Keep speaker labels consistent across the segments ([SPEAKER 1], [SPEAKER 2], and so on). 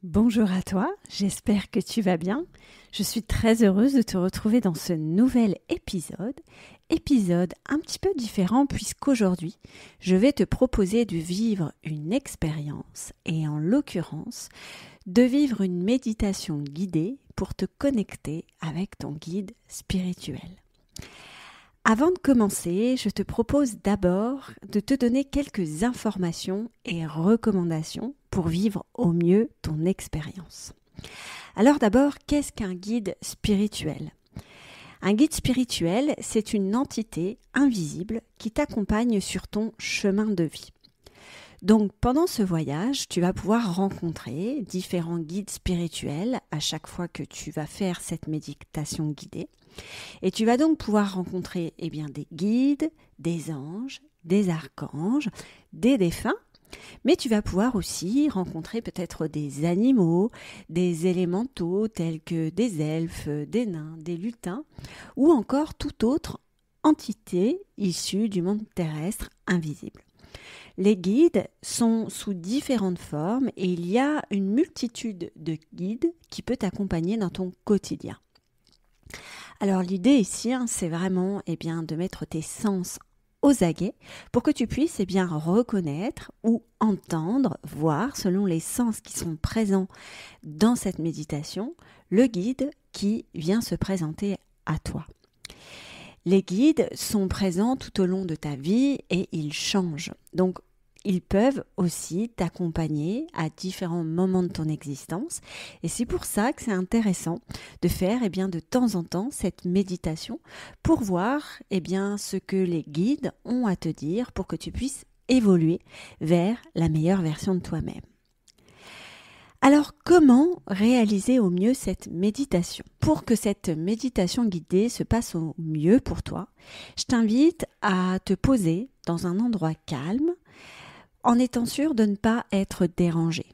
[SPEAKER 1] Bonjour à toi, j'espère que tu vas bien. Je suis très heureuse de te retrouver dans ce nouvel épisode un petit peu différent puisqu'aujourd'hui, je vais te proposer de vivre une expérience et en l'occurrence, de vivre une méditation guidée pour te connecter avec ton guide spirituel. Avant de commencer, je te propose d'abord de te donner quelques informations et recommandations pour vivre au mieux ton expérience. Alors d'abord, qu'est-ce qu'un guide spirituel ? Un guide spirituel, c'est une entité invisible qui t'accompagne sur ton chemin de vie. Donc pendant ce voyage, tu vas pouvoir rencontrer différents guides spirituels à chaque fois que tu vas faire cette méditation guidée. Et tu vas donc pouvoir rencontrer des guides, des anges, des archanges, des défunts, mais tu vas pouvoir aussi rencontrer peut-être des animaux, des élémentaux tels que des elfes, des nains, des lutins, ou encore toute autre entité issue du monde terrestre invisible. Les guides sont sous différentes formes et il y a une multitude de guides qui peut t'accompagner dans ton quotidien. Alors l'idée ici, c'est vraiment de mettre tes sens aux aguets pour que tu puisses reconnaître ou entendre, voir selon les sens qui sont présents dans cette méditation, le guide qui vient se présenter à toi. Les guides sont présents tout au long de ta vie et ils changent. Donc, ils peuvent aussi t'accompagner à différents moments de ton existence. Et c'est pour ça que c'est intéressant de faire de temps en temps cette méditation pour voir ce que les guides ont à te dire pour que tu puisses évoluer vers la meilleure version de toi-même. Alors, comment réaliser au mieux cette méditation ? Pour que cette méditation guidée se passe au mieux pour toi, je t'invite à te poser dans un endroit calme en étant sûr de ne pas être dérangé.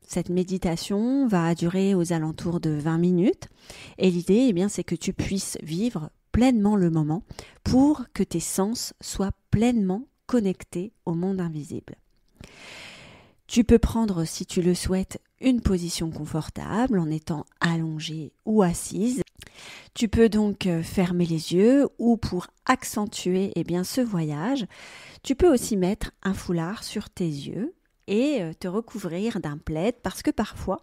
[SPEAKER 1] Cette méditation va durer aux alentours de 20 minutes et l'idée c'est que tu puisses vivre pleinement le moment pour que tes sens soient pleinement connectés au monde invisible. Tu peux prendre, si tu le souhaites, une position confortable en étant allongée ou assise. Tu peux donc fermer les yeux ou pour accentuer ce voyage, tu peux aussi mettre un foulard sur tes yeux et te recouvrir d'un plaid parce que parfois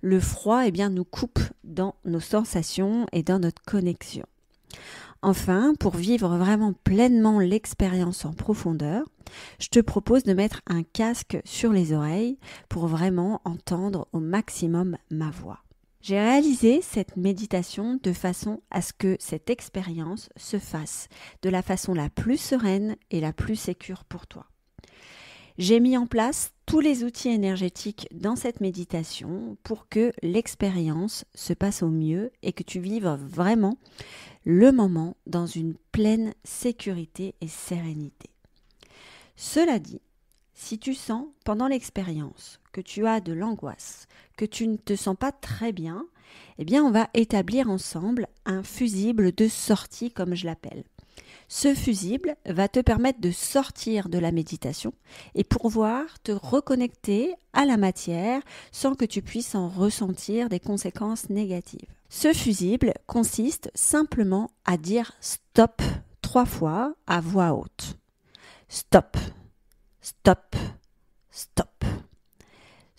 [SPEAKER 1] le froid nous coupe dans nos sensations et dans notre connexion. Enfin, pour vivre vraiment pleinement l'expérience en profondeur, je te propose de mettre un casque sur les oreilles pour vraiment entendre au maximum ma voix. J'ai réalisé cette méditation de façon à ce que cette expérience se fasse de la façon la plus sereine et la plus sécure pour toi. J'ai mis en place tous les outils énergétiques dans cette méditation pour que l'expérience se passe au mieux et que tu vives vraiment le moment dans une pleine sécurité et sérénité. Cela dit, si tu sens pendant l'expérience que tu as de l'angoisse, que tu ne te sens pas très bien, on va établir ensemble un fusible de sortie comme je l'appelle. Ce fusible va te permettre de sortir de la méditation et pouvoir te reconnecter à la matière sans que tu puisses en ressentir des conséquences négatives. Ce fusible consiste simplement à dire stop 3 fois à voix haute. Stop, stop, stop.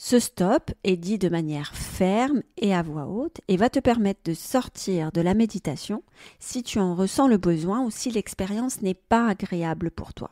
[SPEAKER 1] Ce stop est dit de manière ferme et à voix haute et va te permettre de sortir de la méditation si tu en ressens le besoin ou si l'expérience n'est pas agréable pour toi.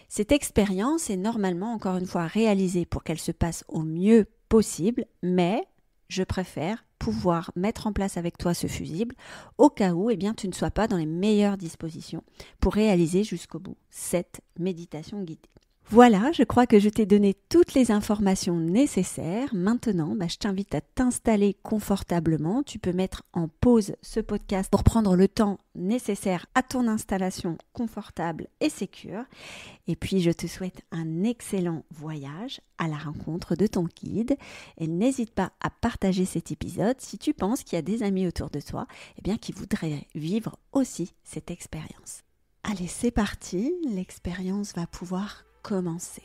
[SPEAKER 1] Cette expérience est normalement encore une fois réalisée pour qu'elle se passe au mieux possible, mais je préfère pouvoir mettre en place avec toi ce fusible au cas où tu ne sois pas dans les meilleures dispositions pour réaliser jusqu'au bout cette méditation guidée. Voilà, je crois que je t'ai donné toutes les informations nécessaires. Maintenant, je t'invite à t'installer confortablement. Tu peux mettre en pause ce podcast pour prendre le temps nécessaire à ton installation confortable et sécure. Et puis, je te souhaite un excellent voyage à la rencontre de ton guide. Et n'hésite pas à partager cet épisode si tu penses qu'il y a des amis autour de toi qui voudraient vivre aussi cette expérience. Allez, c'est parti. L'expérience va pouvoir commencer.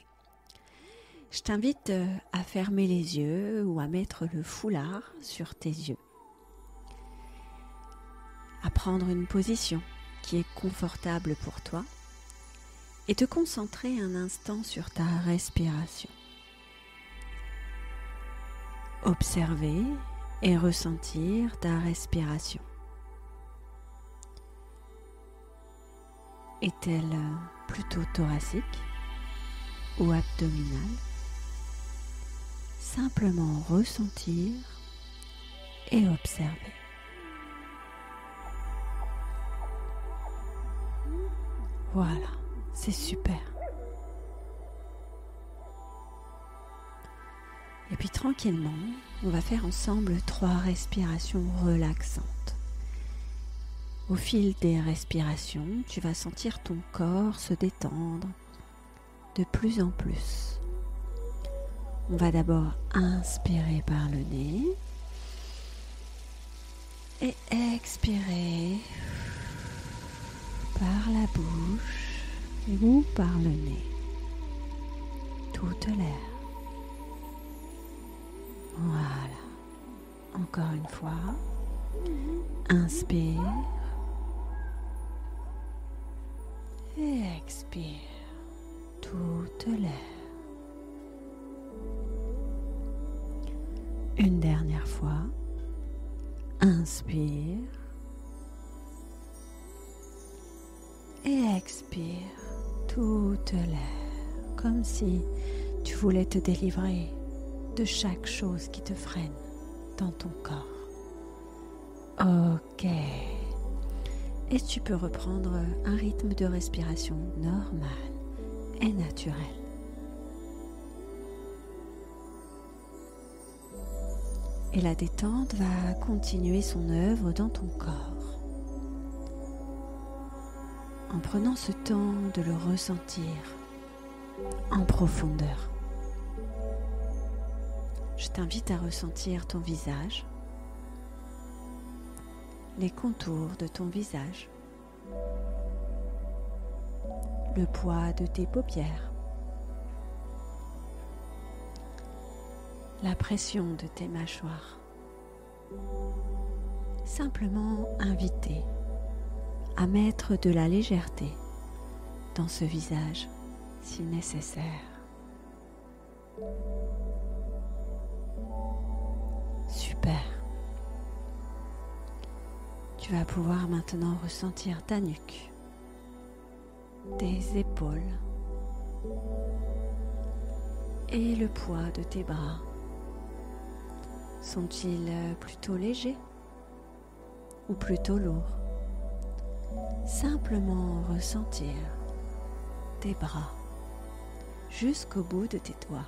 [SPEAKER 1] Je t'invite à fermer les yeux ou à mettre le foulard sur tes yeux, à prendre une position qui est confortable pour toi et te concentrer un instant sur ta respiration. Observer et ressentir ta respiration. Est-elle plutôt thoracique ou abdominale? Simplement ressentir et observer. Voilà, c'est super. Et puis tranquillement, on va faire ensemble 3 respirations relaxantes. Au fil des respirations, tu vas sentir ton corps se détendre de plus en plus. On va d'abord inspirer par le nez et expirer par la bouche ou par le nez. Toute l'air. Voilà. Encore une fois. Inspire. Et expire. Toute l'air. Une dernière fois. Inspire. Et expire toute l'air, comme si tu voulais te délivrer de chaque chose qui te freine dans ton corps. Ok. Et tu peux reprendre un rythme de respiration normal et naturel. Et la détente va continuer son œuvre dans ton corps. En prenant ce temps de le ressentir en profondeur. Je t'invite à ressentir ton visage, les contours de ton visage, le poids de tes paupières, la pression de tes mâchoires. Simplement inviter à mettre de la légèreté dans ce visage si nécessaire. Super. Tu vas pouvoir maintenant ressentir ta nuque, tes épaules et le poids de tes bras. Sont-ils plutôt légers ou plutôt lourds? Simplement ressentir tes bras jusqu'au bout de tes doigts.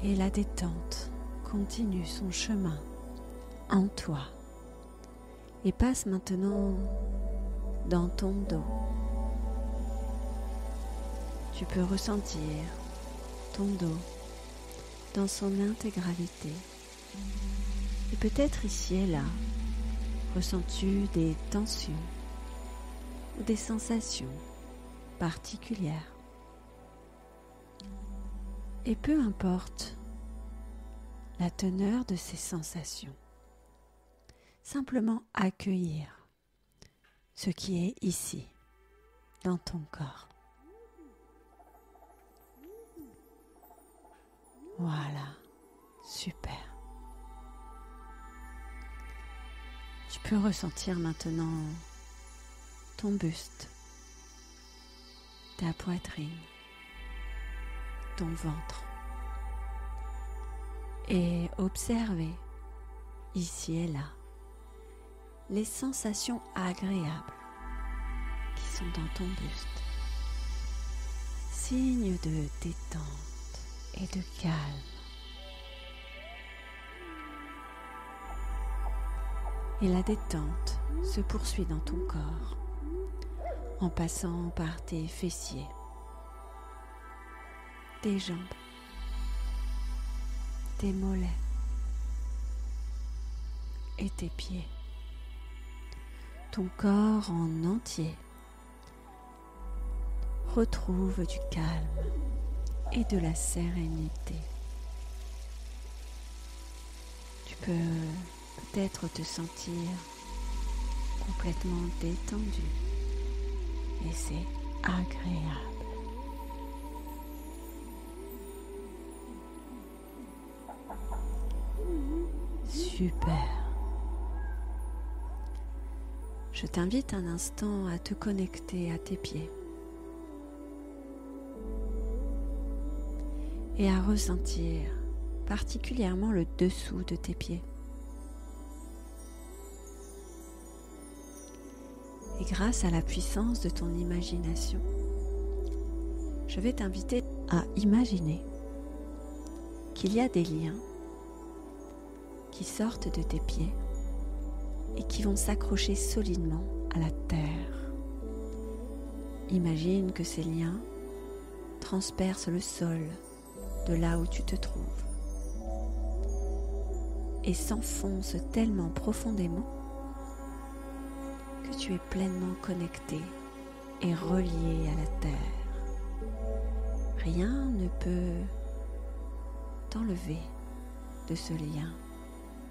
[SPEAKER 1] Et la détente continue son chemin en toi et passe maintenant dans ton dos. Tu peux ressentir ton dos dans son intégralité. Et peut-être ici et là, ressens-tu des tensions ou des sensations particulières. Et peu importe la teneur de ces sensations, simplement accueillir ce qui est ici, dans ton corps. Voilà, super. Tu peux ressentir maintenant ton buste, ta poitrine, ton ventre et observer ici et là les sensations agréables qui sont dans ton buste, signe de détente et de calme. Et la détente se poursuit dans ton corps en passant par tes fessiers, tes jambes, tes mollets et tes pieds. Ton corps en entier retrouve du calme et de la sérénité. Tu peux peut-être te sentir complètement détendu et c'est agréable. Super. Je t'invite un instant à te connecter à tes pieds et à ressentir particulièrement le dessous de tes pieds. Et grâce à la puissance de ton imagination, je vais t'inviter à imaginer qu'il y a des liens qui sortent de tes pieds et qui vont s'accrocher solidement à la terre. Imagine que ces liens transpercent le sol de là où tu te trouves et s'enfoncent tellement profondément que tu es pleinement connecté et relié à la terre. Rien ne peut t'enlever de ce lien.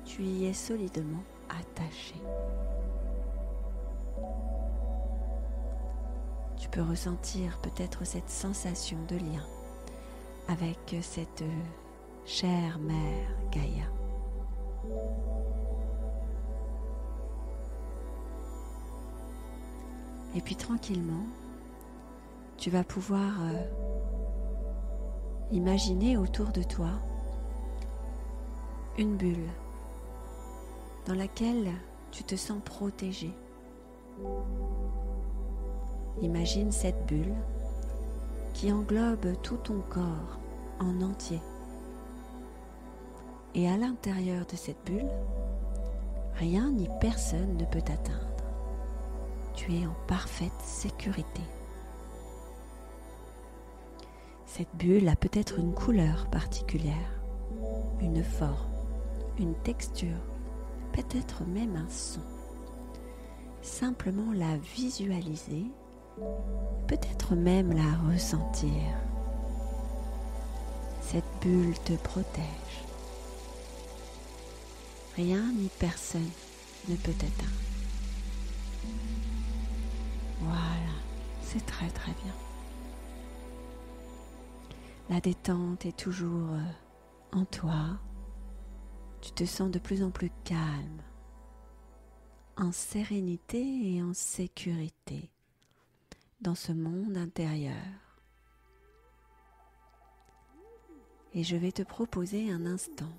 [SPEAKER 1] Tu y es solidement attaché. Tu peux ressentir peut-être cette sensation de lien avec cette chère mère Gaïa. Et puis tranquillement, tu vas pouvoir imaginer autour de toi une bulle dans laquelle tu te sens protégé. Imagine cette bulle qui englobe tout ton corps en entier. Et à l'intérieur de cette bulle, rien ni personne ne peut t'atteindre. Tu es en parfaite sécurité. Cette bulle a peut-être une couleur particulière, une forme, une texture, peut-être même un son. Simplement la visualiser, peut-être même la ressentir. Cette bulle te protège. Rien ni personne ne peut t'atteindre. Voilà, c'est très très bien. La détente est toujours en toi. Tu te sens de plus en plus calme, en sérénité et en sécurité dans ce monde intérieur. Et je vais te proposer un instant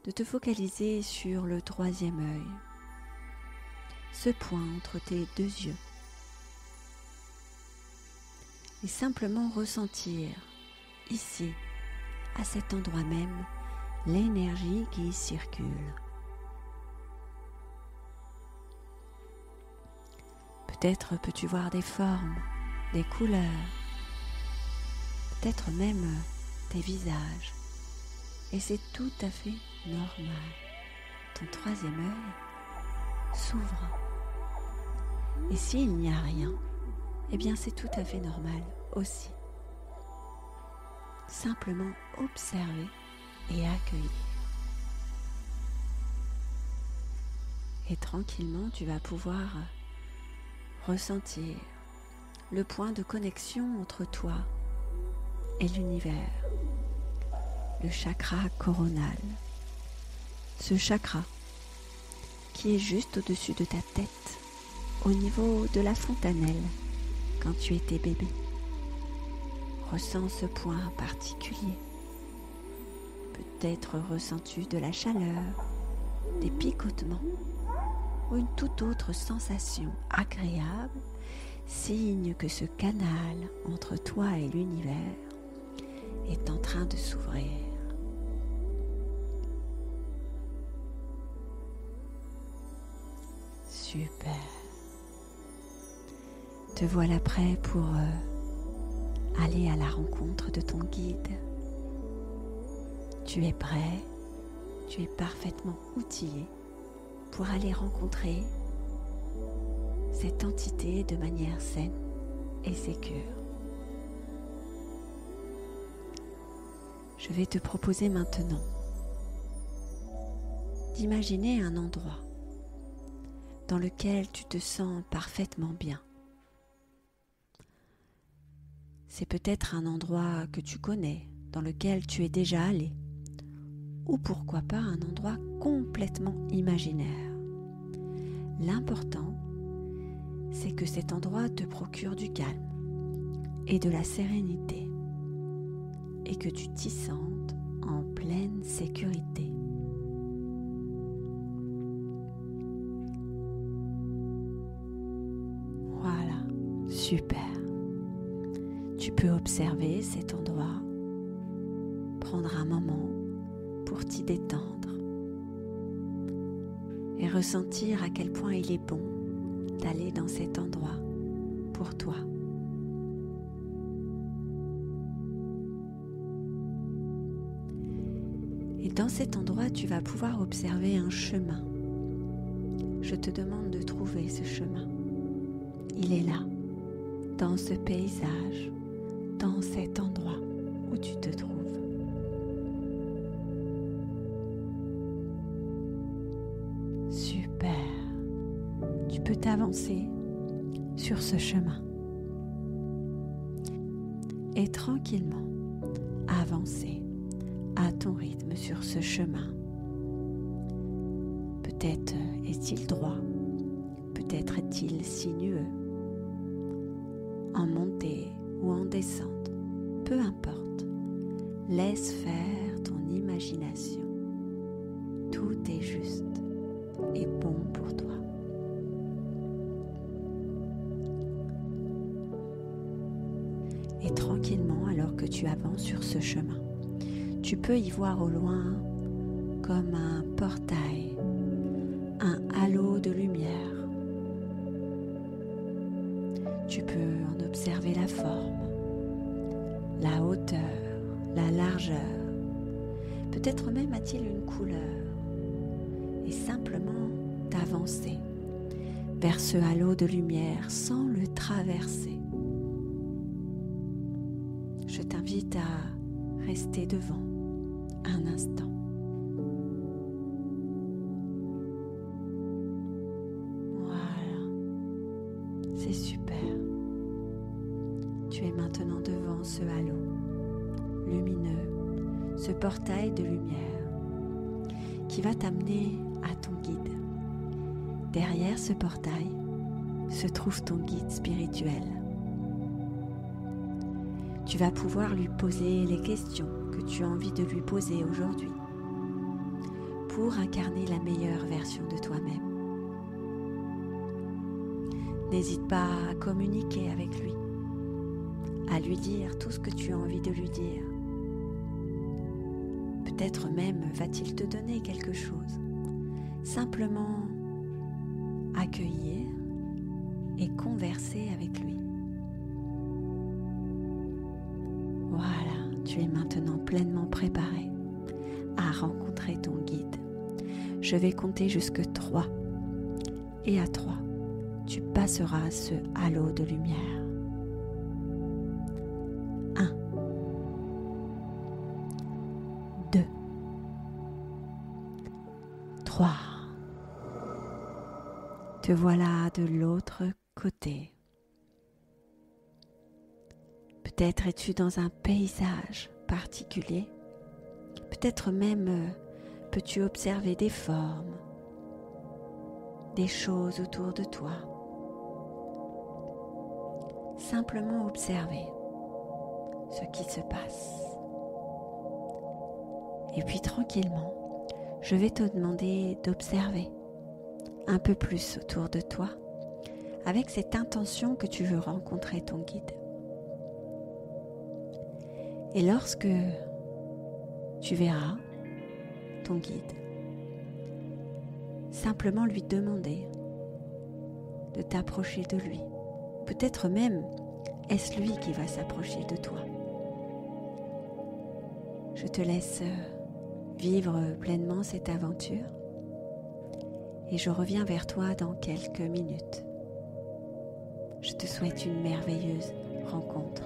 [SPEAKER 1] de te focaliser sur le troisième œil, ce point entre tes deux yeux, et simplement ressentir ici, à cet endroit même, l'énergie qui y circule. Peut-être peux-tu voir des formes, des couleurs, peut-être même des visages. Et c'est tout à fait normal. Ton troisième œil s'ouvre. Et s'il n'y a rien, eh bien c'est tout à fait normal aussi. Simplement observer et accueillir. Et tranquillement, tu vas pouvoir ressentir le point de connexion entre toi et l'univers, le chakra coronal. Ce chakra qui est juste au-dessus de ta tête, au niveau de la fontanelle, quand tu étais bébé. Ressens ce point particulier. Peut-être ressens-tu de la chaleur, des picotements ou une toute autre sensation agréable, signe que ce canal entre toi et l'univers est en train de s'ouvrir. Super. Te voilà prêt pour aller à la rencontre de ton guide. Tu es prêt, tu es parfaitement outillé pour aller rencontrer cette entité de manière saine et sécure. Je vais te proposer maintenant d'imaginer un endroit dans lequel tu te sens parfaitement bien. C'est peut-être un endroit que tu connais, dans lequel tu es déjà allé, ou pourquoi pas un endroit complètement imaginaire. L'important, c'est que cet endroit te procure du calme et de la sérénité, et que tu t'y sentes en pleine sécurité. Voilà, super. Tu peux observer cet endroit, prendre un moment pour t'y détendre et ressentir à quel point il est bon d'aller dans cet endroit pour toi. Et dans cet endroit, tu vas pouvoir observer un chemin. Je te demande de trouver ce chemin. Il est là, dans ce paysage, dans cet endroit où tu te trouves. Super. Tu peux t'avancer sur ce chemin et tranquillement avancer à ton rythme sur ce chemin. Peut-être est-il droit, peut-être est-il sinueux, en montée ou en descente, peu importe. Laisse faire ton imagination. Tout est juste et bon pour toi. Et tranquillement, alors que tu avances sur ce chemin, tu peux y voir au loin comme un portail, un halo de lumière. Tu peux en observer la forme, la hauteur, la largeur. Peut-être même a-t-il une couleur. Et simplement d'avancer vers ce halo de lumière sans le traverser. Je t'invite à rester devant un instant. Voilà, c'est super. Tu es maintenant devant ce halo lumineux, ce portail de lumière qui va t'amener à ton guide. Derrière ce portail se trouve ton guide spirituel. Tu vas pouvoir lui poser les questions que tu as envie de lui poser aujourd'hui pour incarner la meilleure version de toi-même. N'hésite pas à communiquer avec lui, à lui dire tout ce que tu as envie de lui dire. Peut-être même va-t-il te donner quelque chose. Simplement accueillir et converser avec lui. Voilà, tu es maintenant pleinement préparé à rencontrer ton guide. Je vais compter jusque 3. Et à 3, tu passeras ce halo de lumière. 1, 2, 3. Te voilà de l'autre côté. Peut-être es-tu dans un paysage particulier. Peut-être même peux-tu observer des formes, des choses autour de toi. Simplement observer ce qui se passe. Et puis tranquillement, je vais te demander d'observer un peu plus autour de toi avec cette intention que tu veux rencontrer ton guide. Et lorsque tu verras ton guide, simplement lui demander de t'approcher de lui. Peut-être même est-ce lui qui va s'approcher de toi. Je te laisse vivre pleinement cette aventure et je reviens vers toi dans quelques minutes. Je te souhaite une merveilleuse rencontre.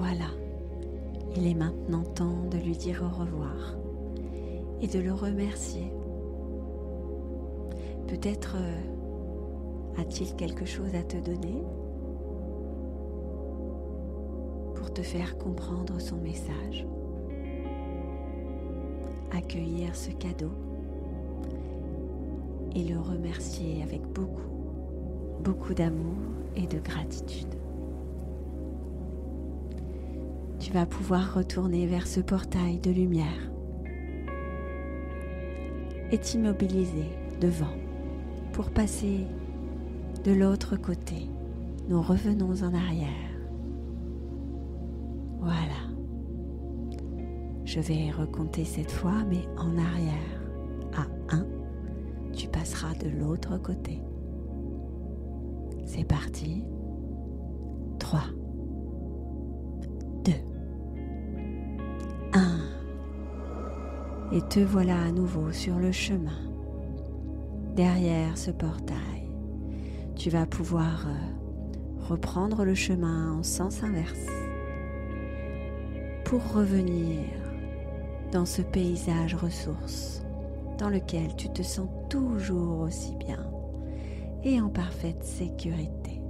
[SPEAKER 1] Voilà, il est maintenant temps de lui dire au revoir et de le remercier. Peut-être a-t-il quelque chose à te donner pour te faire comprendre son message, accueillir ce cadeau et le remercier avec beaucoup d'amour et de gratitude. Tu vas pouvoir retourner vers ce portail de lumière et t'immobiliser devant pour passer de l'autre côté. Nous revenons en arrière. Voilà. Je vais recompter cette fois, mais en arrière. À 1, tu passeras de l'autre côté. C'est parti. 3, 2, 1. Et te voilà à nouveau sur le chemin. Derrière ce portail, tu vas pouvoir reprendre le chemin en sens inverse pour revenir dans ce paysage ressource dans lequel tu te sens toujours aussi bien et en parfaite sécurité.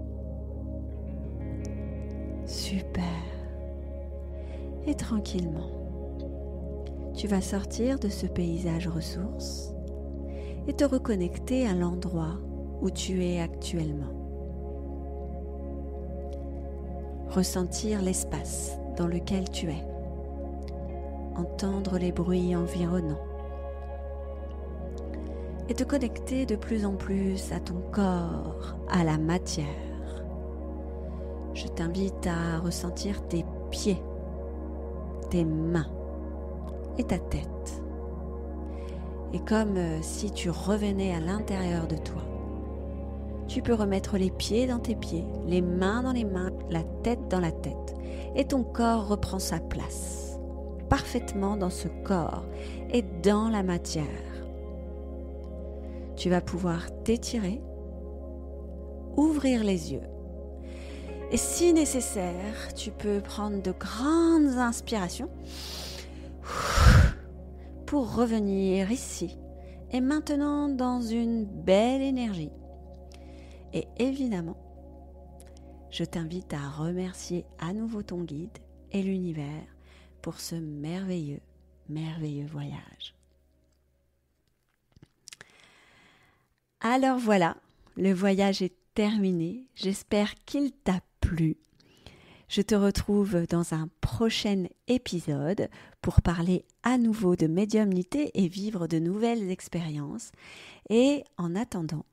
[SPEAKER 1] Super. Et tranquillement, tu vas sortir de ce paysage ressource et te reconnecter à l'endroit où tu es actuellement. Ressentir l'espace dans lequel tu es. Entendre les bruits environnants. Et te connecter de plus en plus à ton corps, à la matière. Je t'invite à ressentir tes pieds, tes mains et ta tête. Et comme si tu revenais à l'intérieur de toi, tu peux remettre les pieds dans tes pieds, les mains dans les mains, la tête dans la tête. Et ton corps reprend sa place, parfaitement dans ce corps et dans la matière. Tu vas pouvoir t'étirer, ouvrir les yeux. Et si nécessaire, tu peux prendre de grandes inspirations pour revenir ici et maintenant dans une belle énergie. Et évidemment, je t'invite à remercier à nouveau ton guide et l'univers pour ce merveilleux voyage. Alors voilà, le voyage est terminé. J'espère qu'il t'a plu. Je te retrouve dans un prochain épisode pour parler à nouveau de médiumnité et vivre de nouvelles expériences. Et en attendant,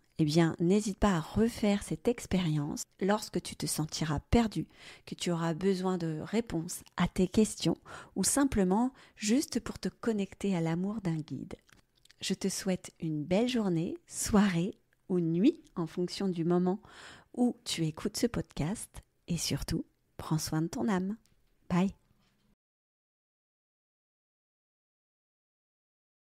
[SPEAKER 1] n'hésite pas à refaire cette expérience lorsque tu te sentiras perdu, que tu auras besoin de réponses à tes questions ou simplement juste pour te connecter à l'amour d'un guide. Je te souhaite une belle journée, soirée ou nuit en fonction du moment où tu écoutes ce podcast et surtout, prends soin de ton âme. Bye.